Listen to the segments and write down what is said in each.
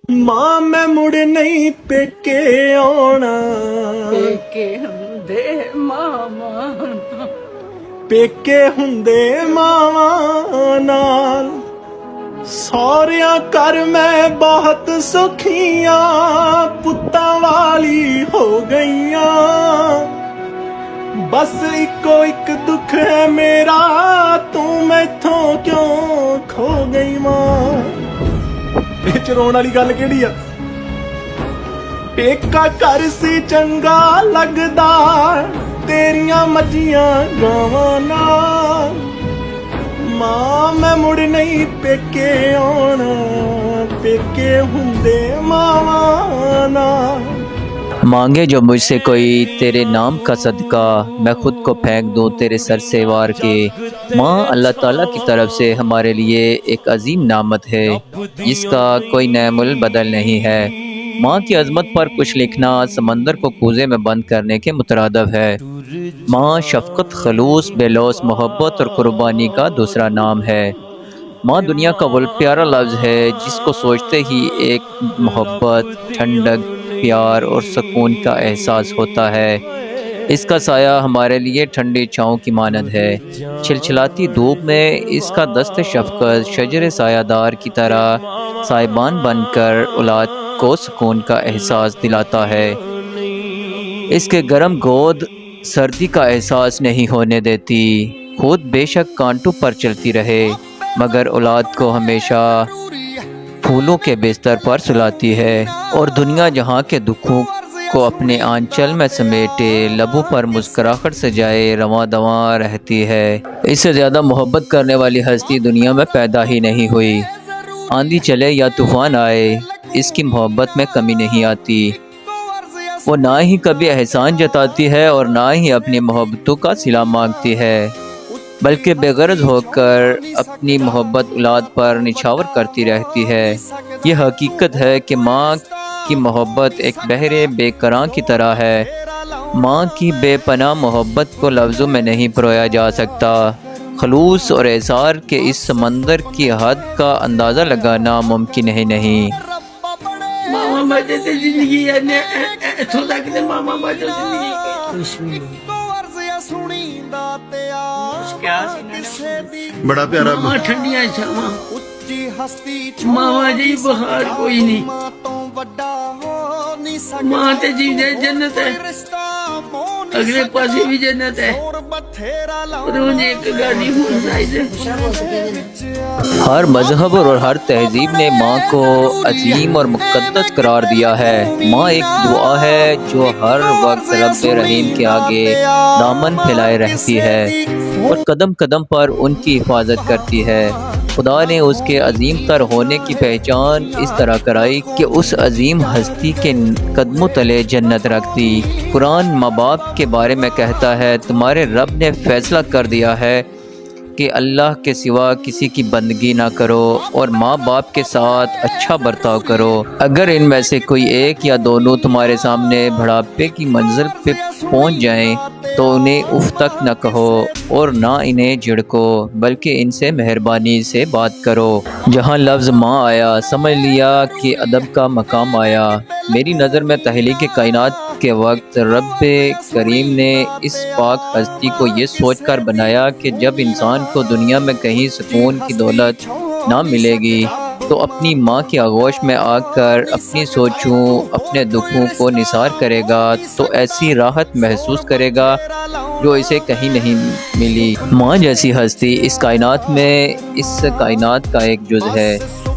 ਮਾਂ ਮੈਂ ਮੁੜ ਨਹੀਂ ਪੇਕੇ ਆਉਣਾ, ਪੇਕੇ ਹੁੰਦੇ ਮਾਵਾਂ ਪੇਕੇ ਹੁੰਦੇ ਮਾਵਾਂ ਨਾਲ। ਸਹੁਰਿਆਂ ਘਰ ਮੈਂ ਬਹੁਤ ਸੁਖੀਆਂ, ਪੁੱਤਾਂ ਵਾਲੀ ਹੋ ਗਈਆਂ। ਬਸ ਇੱਕੋ ਇੱਕ ਦੁੱਖ ਹੈ ਮੇਰਾ, ਤੂੰ ਮੈਥੋਂ ਕਿਉਂ ਖੋ ਗਈ ਮਾਂ। ਇਹ ਚ ਰੋਣ ਵਾਲੀ ਗੱਲ ਕਿਹੜੀ ਆ? ਪੇਕਾ ਘਰ ਸੀ ਚੰਗਾ ਲੱਗਦਾ, ਤੇਰੀਆਂ ਮੱਝੀਆਂ ਗਾਵਾਂ ਨਾਲ। ਮਾਂ ਮੈਂ ਮੁੜ ਨਹੀਂ ਪੇਕੇ ਆਉਣਾ, ਪੇਕੇ ਹੁੰਦੇ ਮਾਵਾਂ ਨਾਲ। मांगे जो मुझसे कोई तेरे नाम का सदका, मैं खुद को फेंक दूं तेरे सर से वार के। माँ अल्लाह ताला की तरफ से हमारे लिए एक अजीम नामत है जिसका कोई नैमुल बदल नहीं है। माँ की अजमत पर कुछ लिखना समंदर को कूजे में बंद करने के मुतरादफ है। माँ शफकत, खलूस, बेलौस, मोहब्बत और कुर्बानी का दूसरा नाम है। माँ दुनिया का वो प्यारा लफ्ज़ है जिसको सोचते ही एक मोहब्बत, ठंडक, प्यार और सुकून का एहसास होता है। इसका साया हमारे लिए ठंडी छाँव की मानद है। छिलछिलाती धूप में इसका दस्त शफकत शजर सायादार की तरह साइबान बनकर औलाद को सुकून का एहसास दिलाता है। इसके गर्म गोद सर्दी का एहसास नहीं होने देती। खुद बेशक कांटों पर चलती रहे मगर औलाद को हमेशा फूलों के बिस्तर पर सुलाती है और दुनिया जहाँ के दुखों को अपने आंचल में समेटे लबों पर मुस्कुराहट से जाए रवां दवां रहती है। इससे ज़्यादा मोहब्बत करने वाली हस्ती दुनिया में पैदा ही नहीं हुई। आंधी चले या तूफ़ान आए, इसकी मोहब्बत में कमी नहीं आती। वो ना ही कभी एहसान जताती है और ना ही अपनी मोहब्बतों का सिला मांगती है, बल्कि बेगरज होकर अपनी मोहब्बत औलाद पर निछावर करती रहती है। ये हकीकत है कि माँ की मोहब्बत एक बहरे बेकरां की तरह है। माँ की बेपनाह मोहब्बत को लफ्ज़ों में नहीं परोया जा सकता। खलूस और एसार के इस समंदर की हद का अंदाज़ा लगाना मुमकिन ही नहीं। ਮਾਵਾਂ ਬਾਝੇ ਤੇ ਜ਼ਿੰਦਗੀ ਐਨੇ ਇੱਥੋਂ ਤੱਕ ਤੇ ਮਾਵਾਂ ਬਾਝੇ ਜ਼ਿੰਦਗੀ ਕੁਛ ਵੀ ਨਹੀਂ। ਕਿਆ ਸੀ ਬੜਾ ਪਿਆਰਾ ਮਾਵਾਂ ਠੰਡੀਆਂ ਛਾਵਾਂ, ਮਾਵਾਂ ਜੀ ਬਹਾਰ ਕੋਈ ਨਹੀਂ। ਮਾਂ ਤੇ ਜੀਂਦੇ ਜੰਨਤ ਹੈ, ਅਗਲੇ ਪਾਸੇ ਵੀ जन्नत है। रोज एक गाड़ी हो हर मजहब और हर तहजीब ने माँ को अजीम और मुक़द्दस करार दिया है। माँ एक दुआ है जो हर वक्त रब्बे रहीम के आगे दामन फैलाए रहती है और कदम कदम पर उनकी हिफाजत करती है। खुदा ने उसके अजीम तर होने की पहचान इस तरह कराई कि उस अजीम हस्ती के कदमों तले जन्नत रख दी। कुरान माँ बाप के बारे में कहता है, तुम्हारे रब ने फैसला कर दिया है कि अल्लाह के सिवा किसी की बंदगी ना करो और माँ बाप के साथ अच्छा बर्ताव करो। अगर इनमें से कोई एक या दोनों तुम्हारे सामने बुढ़ापे की मंजिल पे पहुँच जाएं तो उन्हें उफ तक न कहो और ना इन्हें झिड़को, बल्कि इनसे मेहरबानी से बात करो। जहाँ लफ्ज़ माँ आया समझ लिया कि अदब का मकाम आया। मेरी नज़र में तहलीक कायनात के वक्त रब्बे करीम ने इस पाक हस्ती को ये सोच कर बनाया कि जब इंसान को दुनिया में कहीं सुकून की दौलत ना मिलेगी तो अपनी माँ की आगोश में आकर अपनी सोचों, अपने दुखों को निसार करेगा तो ऐसी राहत महसूस करेगा जो इसे कहीं नहीं मिली। माँ जैसी हस्ती इस कायनात में इस कायनात का एक जुज़ है।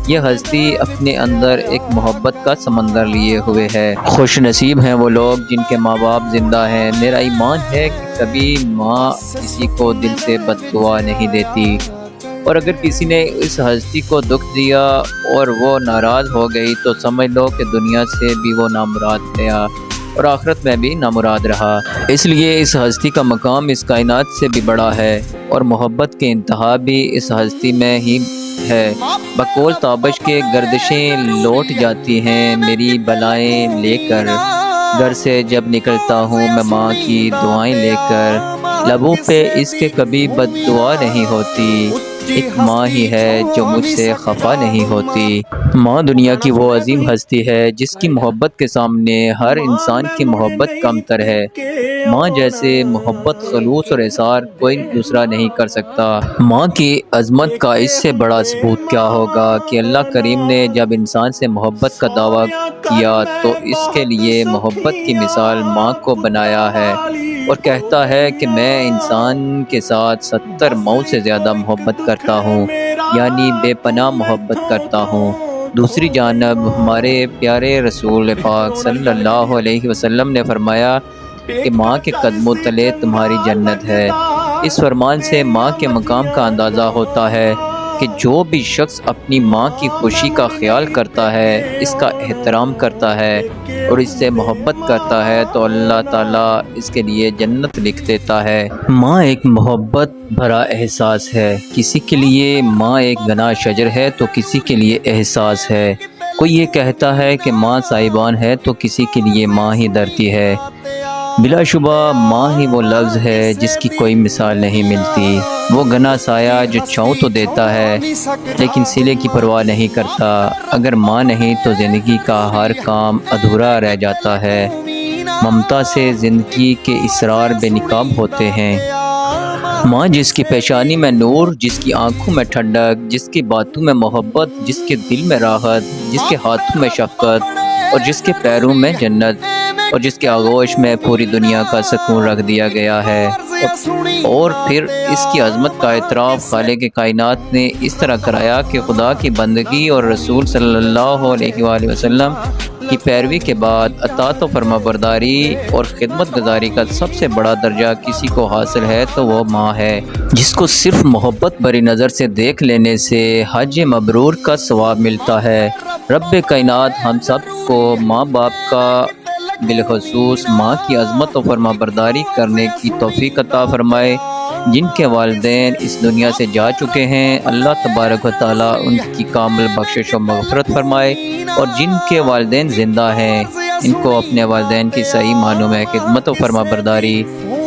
यह हस्ती अपने अंदर एक मोहब्बत का समंदर लिए हुए है। खुश नसीब हैं वो लोग जिनके माँ बाप ज़िंदा हैं। मेरा ईमान है कि कभी माँ किसी को दिल से बद्दुआ नहीं देती और अगर किसी ने इस हस्ती को दुख दिया और वो नाराज़ हो गई तो समझ लो कि दुनिया से भी वो नामुराद गया और आखिरत में भी नामुराद रहा। इसलिए इस हस्ती का मकाम इस कायनात से भी बड़ा है और मोहब्बत के इंतहा भी इस हस्ती में ही है। बकौल ताबश के गर्दिशें लौट जाती हैं मेरी बलाएं लेकर। घर से जब निकलता हूँ मैं माँ की दुआएं लेकर। लबों पे इसके कभी बद्दुआ नहीं होती ایک ماں ہی ہے جو مجھ سے خفا نہیں ہوتی۔ ماں دنیا کی وہ عظیم ہستی ہے جس کی محبت کے سامنے ہر انسان کی محبت کم تر ہے۔ ماں جیسے محبت، خلوص اور احسار کوئی دوسرا نہیں کر سکتا۔ ماں کی عظمت کا اس سے بڑا ثبوت کیا ہوگا کہ اللہ کریم نے جب انسان سے محبت کا دعویٰ کیا تو اس کے لیے محبت کی مثال ماں کو بنایا ہے، اور کہتا ہے کہ میں انسان کے ساتھ 70 ماؤں سے زیادہ محبت کرتا ہوں، یعنی بے پناہ محبت کرتا ہوں۔ دوسری جانب ہمارے پیارے رسول پاک صلی اللہ علیہ وسلم نے فرمایا کہ ماں کے قدموں تلے تمہاری جنت ہے۔ اس فرمان سے ماں کے مقام کا اندازہ ہوتا ہے کہ جو بھی شخص اپنی ماں کی خوشی کا خیال کرتا ہے، اس کا احترام کرتا ہے اور اس سے محبت کرتا ہے تو اللہ تعالیٰ اس کے لیے جنت لکھ دیتا ہے۔ ماں ایک محبت بھرا احساس ہے۔ کسی کے لیے ماں ایک گنا شجر ہے تو کسی کے لیے احساس ہے۔ کوئی یہ کہتا ہے کہ ماں سائبان ہے تو کسی کے لیے ماں ہی دھرتی ہے۔ بلا شبہ ماں ہی وہ لفظ ہے جس کی کوئی مثال نہیں ملتی۔ وہ گنا سایہ جو چھاؤں تو دیتا ہے لیکن سلے کی پرواہ نہیں کرتا۔ اگر ماں نہیں تو زندگی کا ہر کام ادھورا رہ جاتا ہے۔ ممتا سے زندگی کے اسرار بے نقاب ہوتے ہیں۔ ماں جس کی پیشانی میں نور، جس کی آنکھوں میں ٹھنڈک، جس کی باتوں میں محبت، جس کے دل میں راحت، جس کے ہاتھوں میں شفقت اور جس کے پیروں میں جنت اور جس کے آغوش میں پوری دنیا کا سکون رکھ دیا گیا ہے۔ اور پھر اس کی عظمت کا اعتراف خالق کائنات نے اس طرح کرایا کہ خدا کی بندگی اور رسول صلی اللہ علیہ وآلہ وسلم کی پیروی کے بعد اطاعت و فرما برداری اور خدمت گزاری کا سب سے بڑا درجہ کسی کو حاصل ہے تو وہ ماں ہے، جس کو صرف محبت بھری نظر سے دیکھ لینے سے حج مبرور کا ثواب ملتا ہے۔ رب کائنات ہم سب کو ماں باپ کا، بالخصوص ماں کی عظمت و فرما برداری کرنے کی توفیق عطا فرمائے۔ جن کے والدین اس دنیا سے جا چکے ہیں، اللہ تبارک و تعالیٰ ان کی کامل بخشش و مغفرت فرمائے، اور جن کے والدین زندہ ہیں ان کو اپنے والدین کی صحیح معنوں میں خدمت و فرما برداری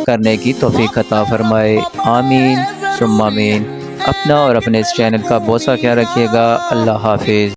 کرنے کی توفیق عطا فرمائے۔ آمین ثم آمین۔ اپنا اور اپنے اس چینل کا بہت سا خیال رکھیے گا۔ اللہ حافظ۔